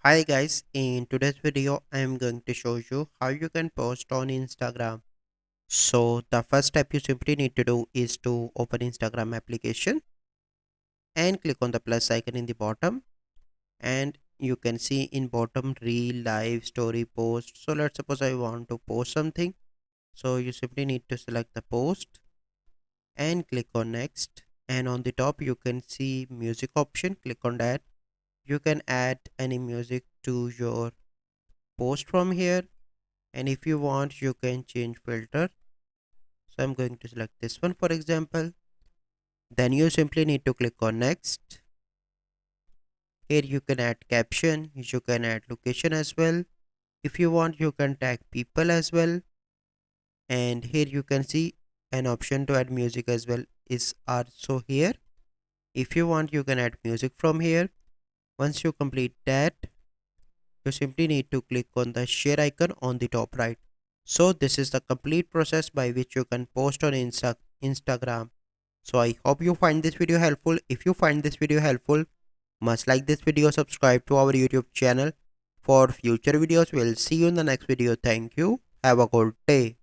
Hi guys, in today's video I am going to show you how you can post on Instagram. So the first step you simply need to do is to open Instagram application and click on the plus icon in the bottom, and you can see in bottom reel, live, story, post. So let's suppose I want to post something. So you simply need to select the post and click on next, and on the top you can see music option. Click on that. You can add any music to your post from here, and if you want you can change filter. So I'm going to select this one for example. Then you simply need to click on next. Here you can add caption, you can add location as well. If you want you can tag people as well, and here you can see an option to add music as well is also here. If you want you can add music from here. Once you complete that, you simply need to click on the share icon on the top right. So this is the complete process by which you can post on Instagram. So I hope you find this video helpful. If you find this video helpful, must like this video, subscribe to our YouTube channel for future videos. We'll see you in the next video. Thank you. Have a good day.